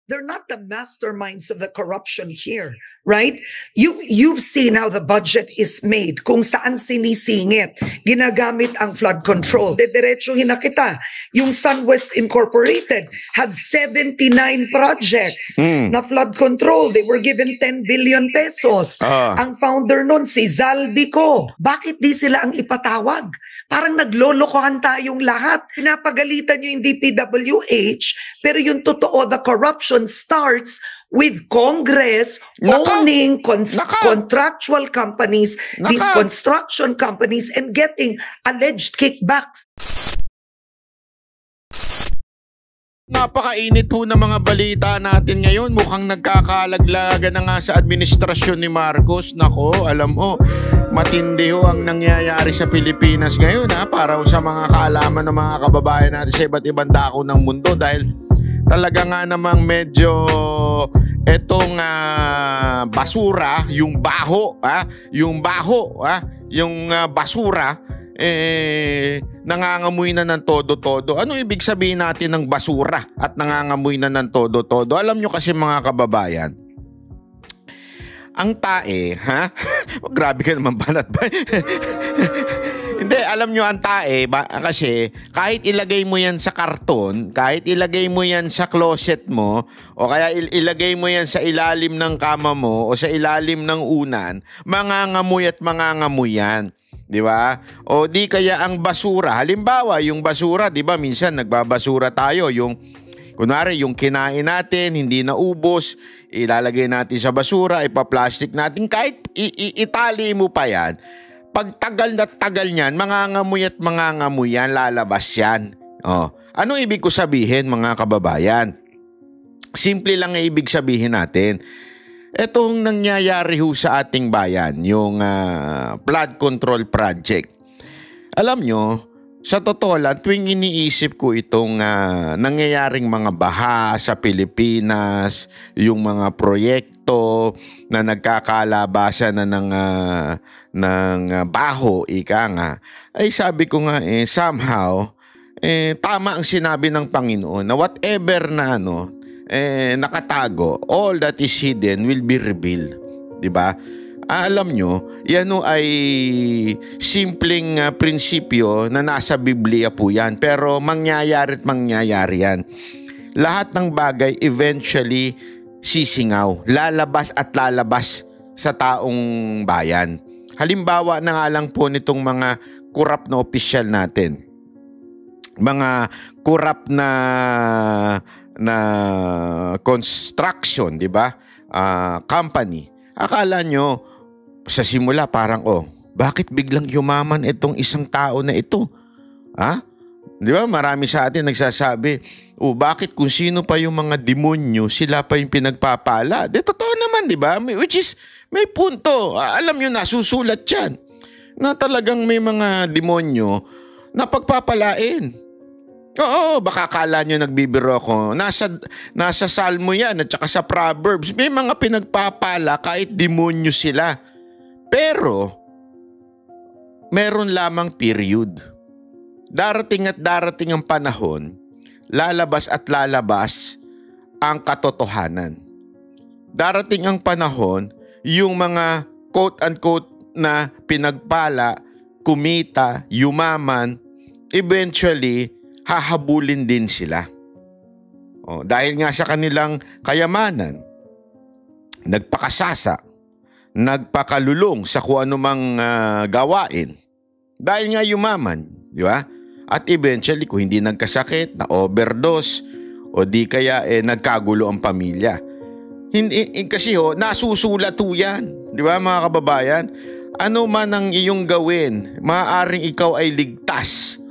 They're not the masterminds of the corruption here, right? You've seen how the budget is made, kung saan sinisingit, ginagamit ang flood control. Diretsuhin na kita. Yung SunWest Incorporated had 79 projects na flood control. They were given 10 billion pesos. Ang founder nun, si Zaldico. Bakit di sila ang ipatawag? Parang naglolokohan tayong lahat. Pinapagalitan nyo yung DPWH, pero yung totoo, the corruption starts with Congress owning contractual companies, these construction companies, and getting alleged kickbacks. Napakainit ho ng mga balita natin ngayon. Mukhang nagkakalaglagan na nga sa administrasyon ni Marcos. Nako, alam mo, matindi ho ang nangyayari sa Pilipinas ngayon, para sa mga kaalaman ng mga kababayan natin sa iba't ibang dako ng mundo, dahil talaga nga namang medyo etong basura, yung basura, nangangamoy na ng todo-todo. Ano ibig sabihin natin ng basura at nangangamoy na ng todo-todo? Alam nyo kasi mga kababayan, ang tae, grabe ka naman banat ba? Hindi, alam nyo ang tae, kasi kahit ilagay mo yan sa karton, kahit ilagay mo yan sa closet mo, o kaya ilagay mo yan sa ilalim ng kama mo, o sa ilalim ng unan, mangangamoy at mangangamoy yan. Di ba? O di kaya ang basura, halimbawa yung basura, di ba minsan nagbabasura tayo, yung kunwari yung kinain natin, hindi naubos, ilalagay natin sa basura, ipaplastic natin, kahit itali mo pa yan, pag tagal na tagal niyan, mangangamoy at mangangamoy yan, lalabas yan. Ano ibig ko sabihin mga kababayan? Simple lang ang ibig sabihin natin. Etong nangyayari ho sa ating bayan, yung flood control project. Alam nyo, sa totoo lang, tuwing iniisip ko itong nangyayaring mga baha sa Pilipinas, yung mga proyekto na nagkakalabasan na ng baho, ika nga, ay sabi ko nga somehow, tama ang sinabi ng Panginoon na whatever na nakatago, all that is hidden will be revealed. Diba? Alam nyo, yan ay simpleng prinsipyo na nasa Biblia po yan. Pero mangyayari at mangyayari yan. Lahat ng bagay eventually sisingaw. Lalabas at lalabas sa taong bayan. Halimbawa na nga lang po nitong mga korap na opisyal natin. Mga korap na construction, di ba? Company. Akala nyo, sa simula parang, bakit biglang yumaman itong isang tao na ito? Di ba? Marami sa atin nagsasabi, bakit kung sino pa yung mga demonyo, sila pa yung pinagpapala? Totoo naman, di ba? Which is, may punto. Alam nyo, nasusulat yan. Na talagang may mga demonyo na pagpapalain. Oo, baka akala nyo nagbibiro ako. Nasa Salmo yan at saka sa Proverbs. May mga pinagpapala kahit demonyo sila. Pero, meron lamang period. Darating at darating ang panahon, lalabas at lalabas ang katotohanan. Darating ang panahon, yung mga quote-unquote na pinagpala, kumita, yumaman, eventually, hahabulin din sila. Dahil nga sa kanilang kayamanan, nagpakasasa, nagpakalulong sa kung anumang gawain. Dahil nga yumaman, di ba? At eventually, kung hindi nagkasakit, na overdose, o di kaya nagkagulo ang pamilya. Kasi nasusulat ho yan. Di ba mga kababayan? Ano man ang iyong gawin, maaaring ikaw ay ligtas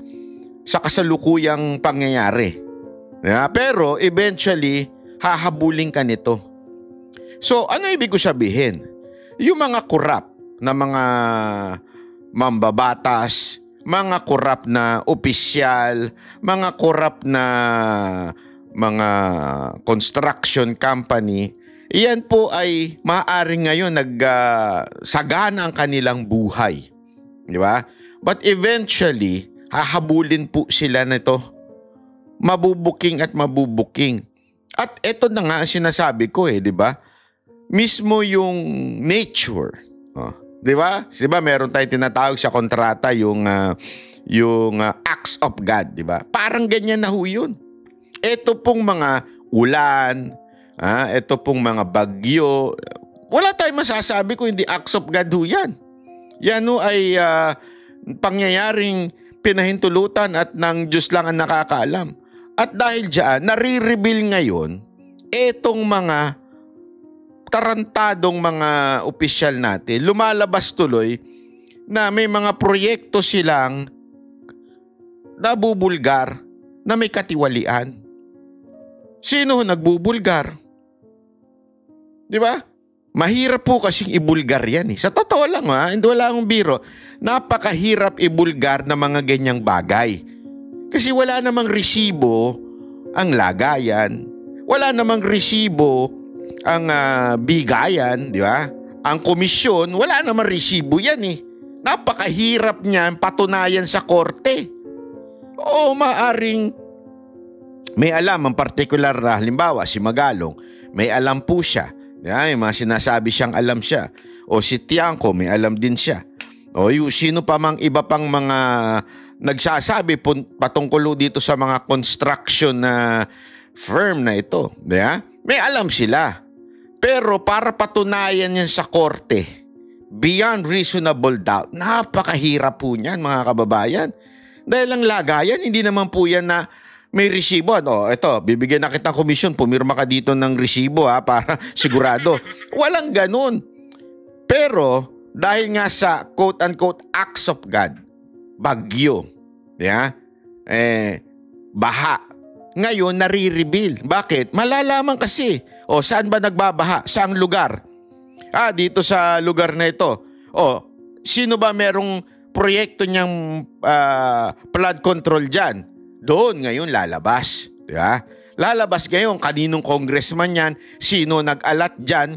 sa kasalukuyang pangyayari. Pero eventually, hahabulin ka nito. So, ano ibig ko sabihin? Yung mga korap na mga mambabatas, mga korap na opisyal, mga korap na mga construction company, iyan po ay maaaring ngayon nagsagana ang kanilang buhay. Di ba? But eventually, hahabulin po sila nito. Mabubuking at mabubuking. At eto na nga ang sinasabi ko di ba? Mismo yung nature. 'Di ba? 'Di ba meron tayong tinatawag sa kontrata yung acts of God, 'di ba? Parang ganyan na ho 'yun. Ito pong mga ulan, ito pong mga bagyo, wala tayong masasabi kung hindi acts of God ho 'yan. Yan ho ay pangyayaring pinahintulutan at ng Diyos lang ang nakakaalam. At dahil diyan, nare-reveal ngayon etong mga tarantadong mga opisyal natin. Lumalabas tuloy na may mga proyekto silang nabubulgar na may katiwalian. Sino nagbubulgar? Di ba? Mahirap po kasing ibulgar yan. Sa totoo lang hindi wala akong biro. Napakahirap ibulgar na mga ganyang bagay. Kasi wala namang resibo ang lagayan. Wala namang resibo ang bigayan, di ba? Ang komisyon, wala namang resibo yan Napakahirap niyan patunayan sa korte. O maaring may alam ang partikular na halimbawa si Magalong, may alam po siya. May mga sinasabi siyang alam siya. O si Tiangco, may alam din siya. O yung sino pa mang iba pang mga nagsasabi patungkol dito sa mga construction na firm na ito. Diba? May alam sila. Pero para patunayan yan sa korte, beyond reasonable doubt, napakahirap po niyan mga kababayan. Dahil ang lagayan, hindi naman po yan na may resibo. Ito, bibigyan na kitang komisyon, pumirma ka dito ng resibo para sigurado. Walang ganun. Pero dahil nga sa quote-unquote acts of God, bagyo, baha, ngayon nare-reveal. Bakit? Malalaman kasi. Saan ba nagbabaha? Saang lugar? Dito sa lugar na ito. Sino ba merong proyekto niyang flood control dyan? Doon ngayon lalabas. Diba? Lalabas ngayon kaninong congressman yan, sino nag-alat dyan.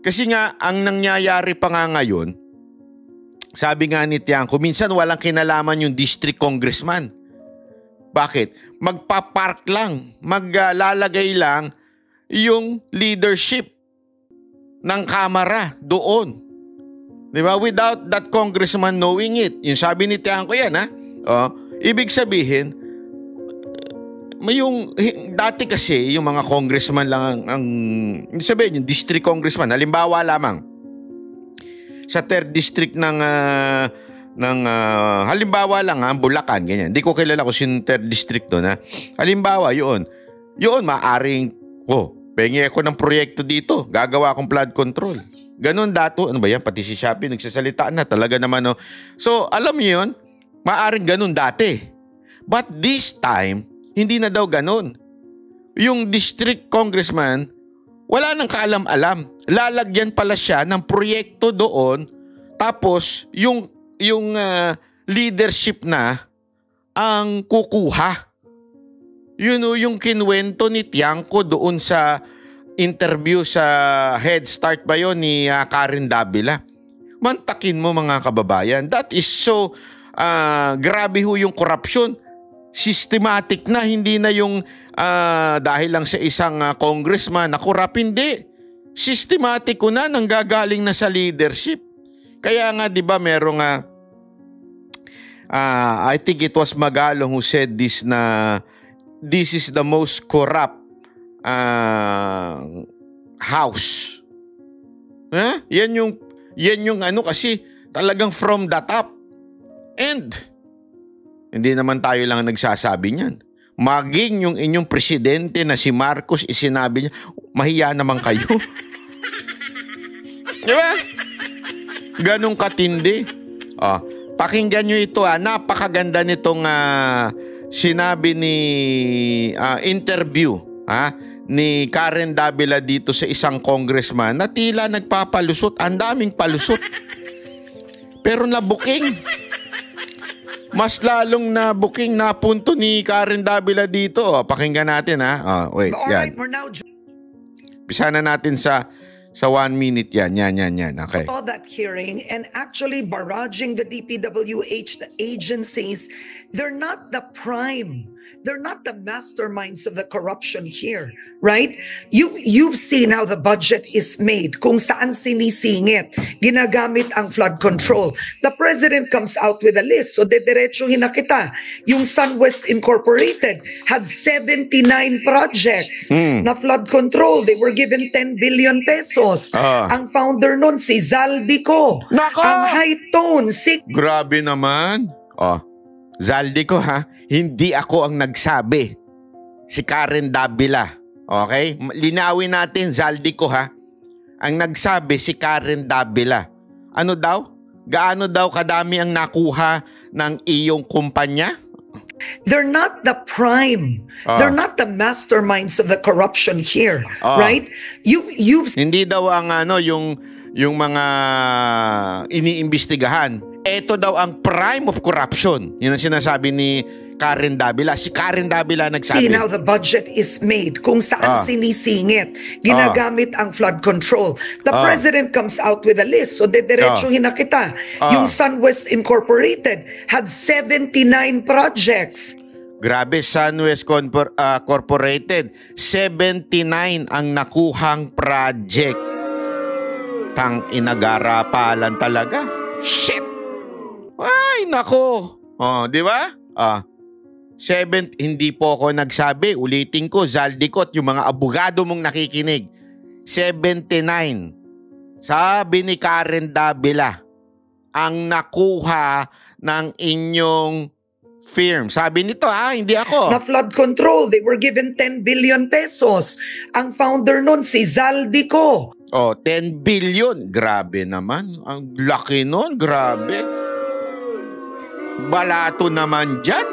Kasi nga, ang nangyayari pa nga ngayon, sabi nga ni Tiangco, minsan walang kinalaman yung district congressman. Bakit? Magpapark lang, maglalagay lang yung leadership ng Kamara doon. Diba? Without that congressman knowing it. Yung sabi ni Tiangco yan ibig sabihin, yung dati kasi yung mga congressman lang ang sabihin yung district congressman, halimbawa lamang sa 3rd district ng halimbawa lang Bulacan, ganyan. Hindi ko kilala kung sino 3rd district doon halimbawa yun maaring pengi ako ng proyekto dito, gagawa akong flood control. Ganon dato, ano ba yan? Pati si Shopee nagsasalita na talaga naman So alam niyo yun, maaring ganon dati. But this time, hindi na daw ganon. Yung district congressman, wala nang kaalam-alam. Lalagyan pala siya ng proyekto doon, tapos yung leadership na ang kukuha. Yung kinwento ni Tiangco doon sa interview sa Head Start ba yun ni Karen Davila. Mantakin mo mga kababayan. That is so grabe ho yung corruption. Systematic na, hindi na yung dahil lang sa isang congressman na corrupt, hindi. Systematic ko na, nanggagaling na sa leadership. Kaya nga 'di ba merong I think it was Magalong who said this na this is the most corrupt house. Yan yung kasi talagang from the top. And hindi naman tayo lang nagsasabi niyan. Maging yung inyong presidente na si Marcos, isinabi niya, mahiya naman kayo. Di ba? Ganong katindi. Pakinggan nyo ito. Napakaganda nitong sinabi ni interview ni Karen Davila dito sa isang congressman na tila nagpapalusot. Ang daming palusot. Pero nabuking. Mas lalong na booking na punto ni Karen Davila dito. Pakinggan natin wait, yan. Pisa na natin sa 1 minute yan. Yan. Okay. All that hearing and actually barraging the DPWH, the agencies, they're not the prime They're not the masterminds of the corruption here, right? You've seen how the budget is made, kung saan sinisingit, ginagamit ang flood control. The president comes out with a list, so dediretsuhin na kita. Yung SunWest Incorporated had 79 projects na flood control. They were given 10 billion pesos. Ang founder nun si Zaldico. Nako! Ang High Tone, Grabe naman. Zaldico ha, hindi ako ang nagsabi. Si Karen Davila. Okay? Linawin natin, Zaldico ha. Ang nagsabi si Karen Davila. Ano daw? Gaano daw kadami ang nakuha ng iyong kumpanya? They're not the prime. They're not the masterminds of the corruption here, right? You've Hindi daw ang yung mga iniimbestigahan. Ito daw ang prime of corruption. Yun ang sinasabi ni Karen Davila. Si Karen Davila nagsabi. seen how the budget is made, kung saan sinisingit, ginagamit ang flood control. The president comes out with a list, so dediretsuhin na kita. Yung SunWest Incorporated had 79 projects. Grabe, SunWest Corporated, 79 ang nakuhang project. Tang inagarapalan talaga. Shit! Ay, nako. Di ba? Hindi po ako nagsabi. Ulitin ko, Zaldico at yung mga abogado mong nakikinig. 79. Sabi ni Karen Davila, ang nakuha ng inyong firm. Sabi nito hindi ako. Na flood control, they were given 10 billion pesos. Ang founder nun si Zaldico. 10 billion. Grabe naman. Ang laki nun. Grabe. Balato naman dyan.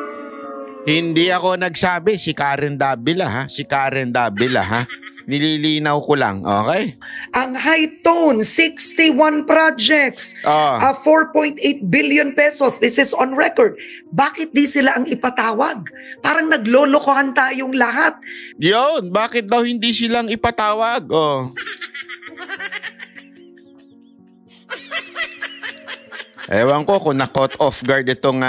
Hindi ako nagsabi. Si Karen Davila ha. Si Karen Davila ha. Nililinaw ko lang. Okay? Ang High Tone, 61 projects. 4.8 billion pesos. This is on record. Bakit di sila ang ipatawag? Parang naglolokohan tayong lahat. Yun. Bakit daw hindi silang ipatawag? Ewan ko kung na-caught off guard itong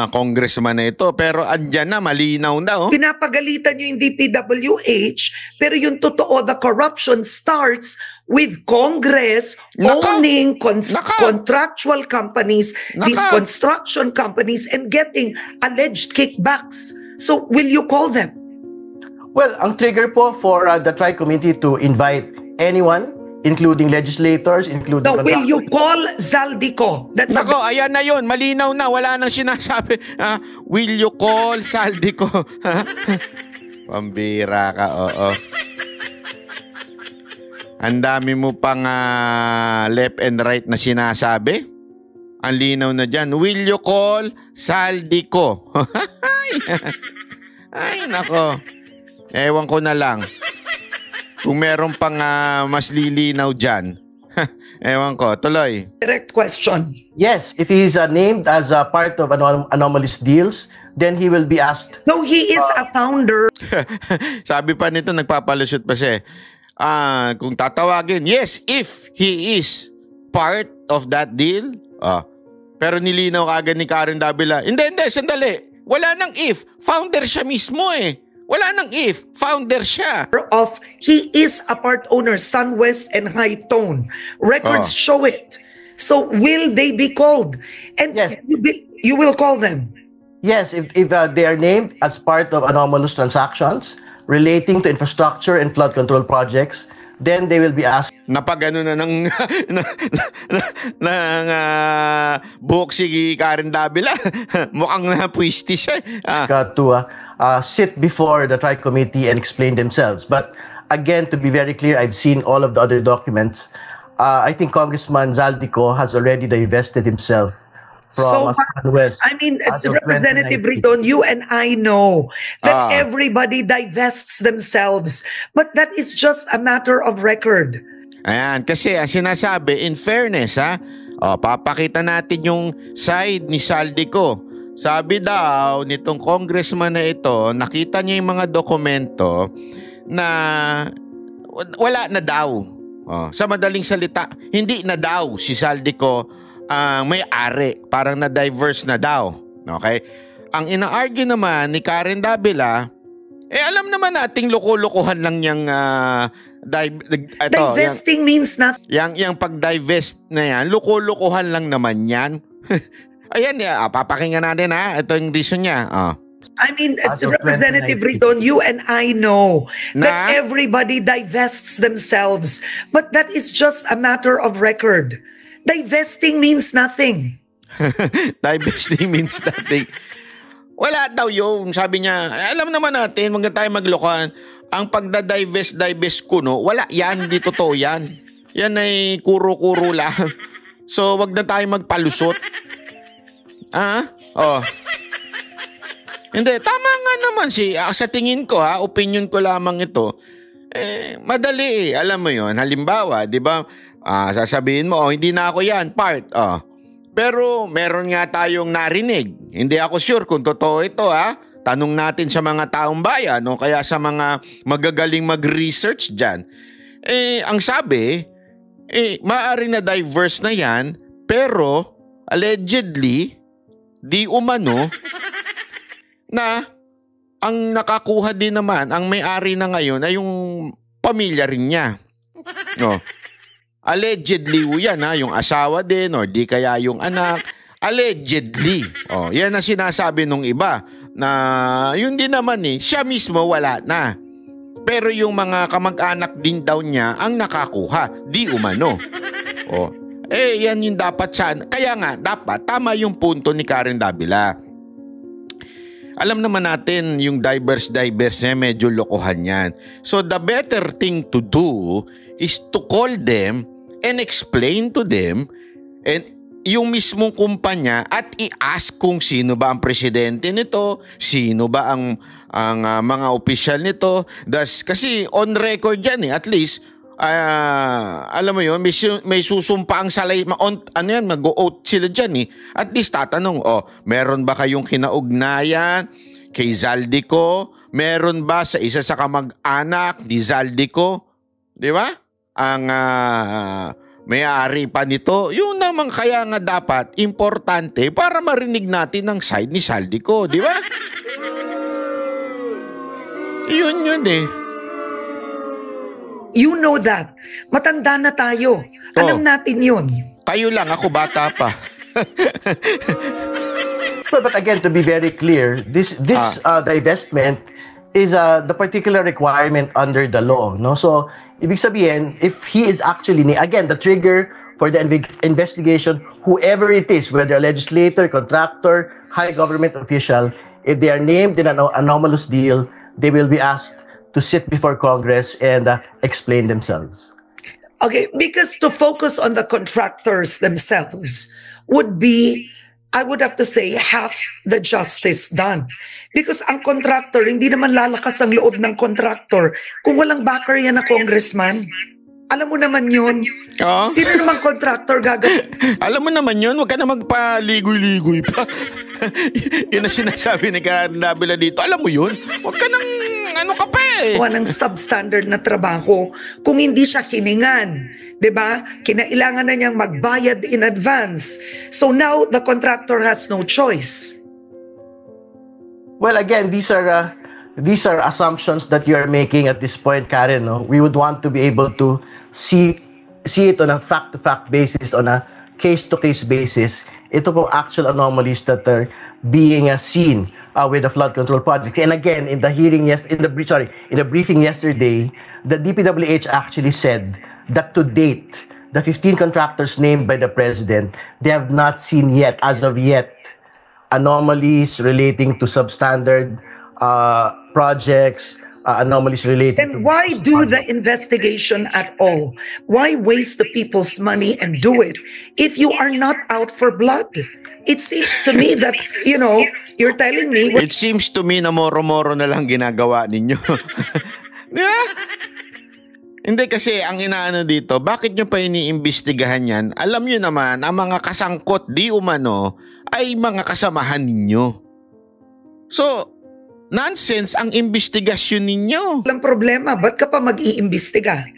congressman na ito. Pero andyan na, malinaw na. Pinapagalitan nyo yung DPWH, pero yung totoo, the corruption starts with Congress owning contractual companies, these construction companies, and getting alleged kickbacks. So, will you call them? Well, ang trigger po for the Tri-Committee to invite anyone, including legislators, including... No, will you call Zaldico? Nako, ayan na yun. Malinaw na. Wala nang sinasabi. Will you call Zaldico? Pambira ka, oo. Ang dami mo pang left and right na sinasabi. Ang linaw na dyan. Will you call Zaldico? Ay, nako. Ewan ko na lang. Kung meron pang mas lilinaw dyan. Ewan ko. Tuloy. Direct question. Yes, if he is named as a part of anomalous deals, then he will be asked. No, he is a founder. Sabi pa nito, nagpapalusot pa siya. Kung tatawagin, yes, if he is part of that deal. Pero nilinaw kagad ni Karen Davila. Hindi, sandali. Wala nang if. Founder siya mismo eh. Wala nang if. Founder siya. He is a part owner, SunWest and High Tone. Records show it. So will they be called? And yes. You will call them? Yes, if they are named as part of anomalous transactions relating to infrastructure and flood control projects, then they will be asked. Napagano na ng buhok si Karen Davila. Mukhang napwisti siya. To sit before the Tri-Committee and explain themselves. But again, to be very clear, I've seen all of the other documents. I think Congressman Zaldico has already divested himself from West. I mean, Representative Riton, you and I know that everybody divests themselves. But that is just a matter of record. Ayan, kasi ang sinasabi, in fairness, papakita natin yung side ni Zaldico. Sabi daw nitong congressman na ito, nakita niya yung mga dokumento na wala na daw. Sa madaling salita, hindi na daw si Zaldico ang may-ari. Parang na-diverse na daw. Okay? ang ina-argue naman ni Karen Davila, alam naman nating loko-lokohan lang yung divesting means nothing. Yang pag-divest na yan, loko-lokohan lang naman yan. Ayan, papakinggan natin ito yung reason niya. I mean, Representative Ridon, you and I know that everybody divests themselves, but that is just a matter of record. Divesting means nothing. Divesting means nothing. Wala daw yun. Sabi niya, alam naman natin, huwag na tayo maglokohan. Ang pagda-divest kuno, wala yan, hindi totoo yan. Yan ay kuro-kuro lang. So, wag na tayo magpalusot. Hindi, tama nga naman sa tingin ko opinion ko lamang ito. Madali alam mo yon. Halimbawa, di ba, sasabihin mo, hindi na ako yan, part. Pero meron nga tayong narinig. Hindi ako sure kung totoo ito Tanong natin sa mga taong bayan o kaya sa mga magagaling mag-research dyan. Ang sabi, maaari na diverse na yan, pero allegedly, di umano, na ang nakakuha din naman, ang may-ari na ngayon ay yung pamilya rin niya. Allegedly yan yung asawa din or di kaya yung anak. Allegedly. Yan ang sinasabi nung iba na yun din naman siya mismo wala na. Pero yung mga kamag-anak din daw niya ang nakakuha, di umano. Yan yung dapat kaya nga dapat tama yung punto ni Karen Davila. Alam naman natin yung diverse medyo lokohan yan. So the better thing to do is to call them and explain to them and yung mismong kumpanya at i-ask kung sino ba ang presidente nito, sino ba ang mga opisyal nito. Kasi on record yan at least alam mo yun, may susumpa ang salay, mag-o-oath sila dyan At least tatanong, meron ba kayong kinaugnayan kay Zaldico? Meron ba sa isa sa kamag-anak ni Zaldico? Di ba? Ang may-ari pa nito. Yun naman kaya nga dapat importante para marinig natin ang side ni Zaldico. Di ba? Yun You know that. Matanda na tayo. Alam natin yun. Kayo lang, ako bata pa. But again, to be very clear, this divestment is the particular requirement under the law. No? So, ibig sabihin, if he is actually, again, the trigger for the investigation, whoever it is, whether a legislator, contractor, high government official, if they are named in an anomalous deal, they will be asked to sit before Congress and explain themselves. Okay, because to focus on the contractors themselves would be, I would have to say, half the justice done. Because ang contractor, hindi naman lalakas ang loob ng contractor kung walang backer yan na congressman. Alam mo naman yun. Sino namang contractor gagawin? Alam mo naman yun, huwag ka na magpaligoy-ligoy pa. Yun ang sinasabi ni Karen Davila dito. Alam mo yun, huwag ka nang ng substandard na trabaho kung hindi siya hiningan. Diba? Kinailangan na niyang magbayad in advance. So now, the contractor has no choice. Well, again, these are assumptions that you are making at this point, Karen. No? We would want to be able to see it on a fact-to-fact basis, on a case-to-case basis. Ito po actual anomalies that are being seen with the flood control project. And again, in the hearing in the briefing yesterday, the DPWH actually said that to date, the 15 contractors named by the president, they have not seen yet, as of yet, anomalies relating to substandard projects, anomalies related Then why do the investigation at all? Why waste the people's money and do it if you are not out for blood? It seems to me that, you're telling me... It seems to me na moro-moro na lang ginagawa ninyo. Di ba? Hindi kasi ang inaano dito, bakit nyo pa iniimbestigahan yan? Alam nyo naman, ang mga kasangkot di umano ay mga kasamahan ninyo. So, nonsense ang investigasyon ninyo. Walang problema, ba't ka pa mag-iimbestiga?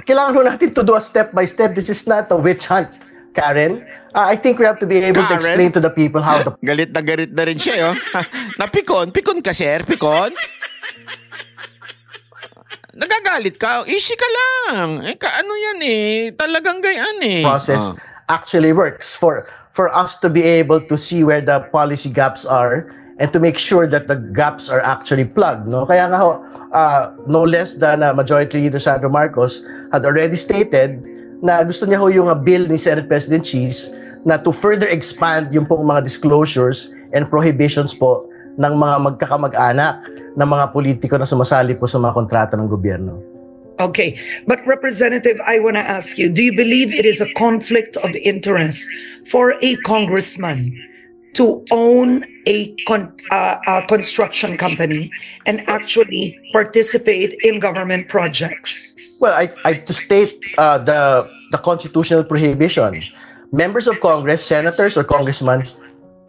Kailangan natin to do a step by step. This is not a witch hunt. Karen, I think we have to be able to Karen? explain to the people how the Galit na rin siya, oh. Napikon ka, sir, pikon. Nagagalit ka, easy ka lang. Ano yan talagang gayaan process actually works for us to be able to see where the policy gaps are and to make sure that the gaps are actually plugged, no? Kaya nga no less than Majority Leader Sandro Marcos had already stated na gusto niya yung bill ni Senate President Cheese na to further expand yung pong mga disclosures and prohibitions po ng mga magkakamag-anak ng mga politiko na sumasali po sa mga kontrata ng gobyerno. Okay, but Representative, I want to ask you, do you believe it is a conflict of interest for a congressman to own a construction company and actually participate in government projects? Well, I to state the constitutional prohibition. Members of Congress, senators or congressmen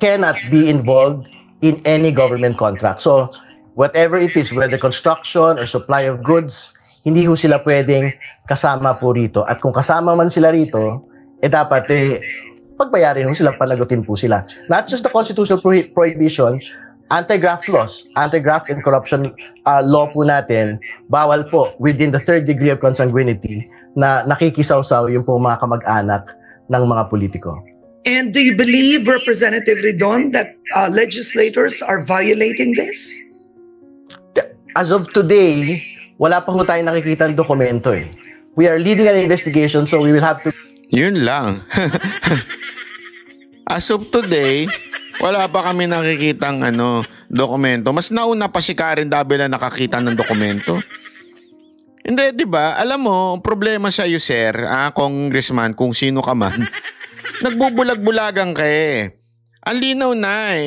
cannot be involved in any government contract. So, whatever it is, whether construction or supply of goods, hindi ho sila pwedeng kasama po rito. At kung kasama man sila rito, dapat pagbayarin ho sila, panagutin po sila. Not just the constitutional prohibition, anti-graft laws, anti-graft and corruption law po natin, bawal po within the third degree of consanguinity na nakikisaw-saw yung po mga kamag-anak ng mga politiko. And do you believe, Representative Ridon, that legislators are violating this? As of today, wala pa ho tayong nakikita ng dokumento We are leading an investigation, so we will have to... Yun lang. As of today, wala pa kami nakikitang dokumento. Mas nauna pa si Karen Davila nakakita ng dokumento. Hindi, di ba? Alam mo, problema sa iyo, sir, congressman, kung sino ka man, nagbubulag-bulagan ka Ang linaw na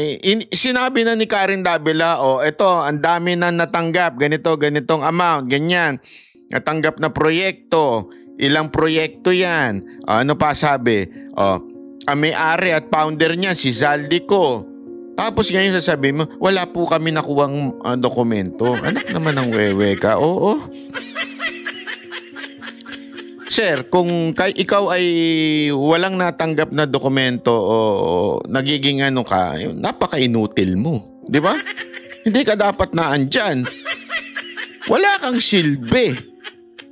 sinabi na ni Karen Davila, eto, ang dami na natanggap, ganitong amount, ganyan. Natanggap na proyekto, ilang proyekto yan. Ano pa sabi? Ang may-ari at founder niya, si Zaldico. Tapos ngayon sasabihin mo, wala po kami nakuhang dokumento. Anak naman ng wewe ka. Oo. Sir, kung ikaw ay walang natanggap na dokumento o nagiging ka, napaka-inutil mo. Di ba? Hindi ka dapat na andyan. Wala kang silbi.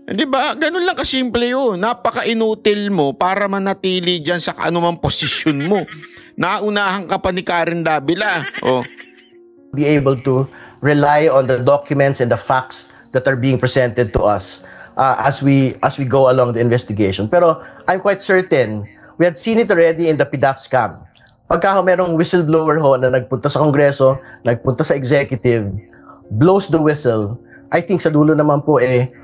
Di ba? Ganun lang kasimple yun. Napaka-inutil mo para manatili dyan sa anumang posisyon mo. Naunahan ka pa ni Karen Davila. Be able to rely on the documents and the facts that are being presented to us as we go along the investigation. Pero I'm quite certain, we had seen it already in the PDAF scam. Pagka merong whistleblower na nagpunta sa Kongreso, nagpunta sa executive, blows the whistle, I think sa dulo naman po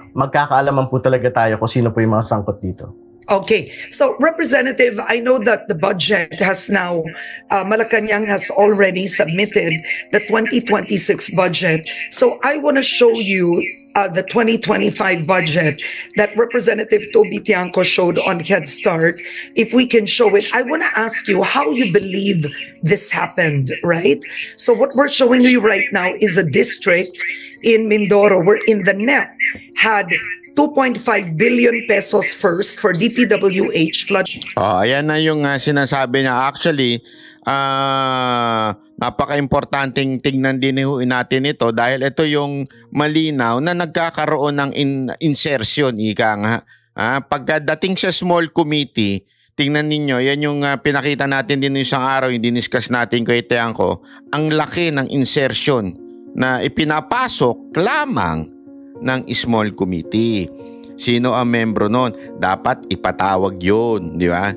magkakaalaman po talaga tayo kung sino po yung mga sangkot dito. Okay, so Representative, I know that the budget has now, Malacanang has already submitted the 2026 budget. So I want to show you the 2025 budget that Representative Toby Tiangco showed on Head Start. If we can show it, I want to ask you how you believe this happened, right? So what we're showing you right now is a district in Mindoro wherein the NEP had 2.5 billion pesos first for DPWH flood. Ayan na yung sinasabi niya. Actually, napaka-importanting tingnan din natin ito dahil ito yung malinaw na nagkakaroon ng insertion, ika nga. Pagkadating sa small committee, tingnan ninyo, yan yung pinakita natin din isang araw, yung diniscuss natin kay Tiangco, ang laki ng insertion na ipinapasok lamang ng small committee. Sino ang membro nun? Dapat ipatawag yun, di ba?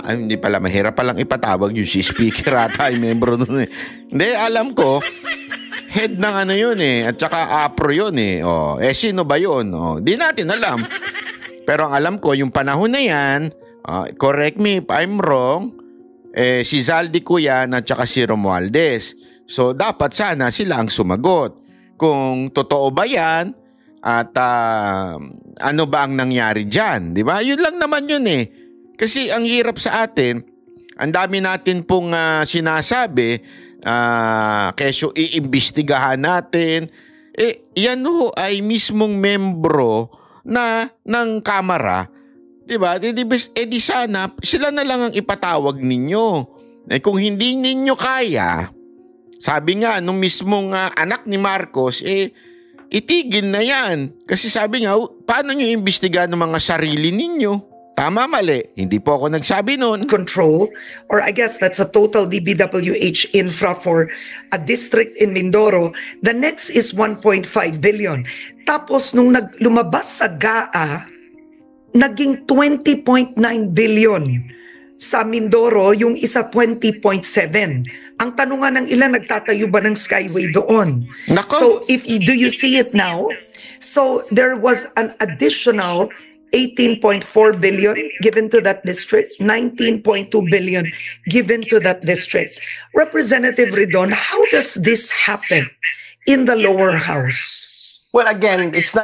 Hindi pala, mahirap palang ipatawag yun. Si speaker ata ay membro nun Hindi, alam ko, head ng yun at saka APRO yun sino ba yun? Di natin alam. Pero ang alam ko, yung panahon na yan, correct me if I'm wrong, si Zaldico yan at saka si Romualdez. So, dapat sana sila ang sumagot. Kung totoo ba yan, at ano ba ang nangyari dyan? Di ba? Yun lang naman yun Kasi ang hirap sa atin, ang dami natin pong sinasabi, kesyo iimbestigahan natin. Yan ay mismong membro ng Kamara. Diba? Di sana, sila na lang ang ipatawag ninyo. Kung hindi ninyo kaya, sabi nga, nung mismong anak ni Marcos, itigil na yan. Kasi sabi nga, paano nyo imbestigahan ng mga sarili ninyo? Tama, mali. Hindi po ako nagsabi nun. Control, or I guess that's a total DBWH infra for a district in Mindoro. The next is 1.5 billion. Tapos nung lumabas sa GAA, naging 20.9 billion. Sa Mindoro, yung isa 20.7. Ang tanong nga ng ilan, nagtatayo ba ng skyway doon? Nako. So do you see it now? So there was an additional 18.4 billion given to that district, 19.2 billion given to that district. Representative Ridon, how does this happen in the lower house? Well, again, it's not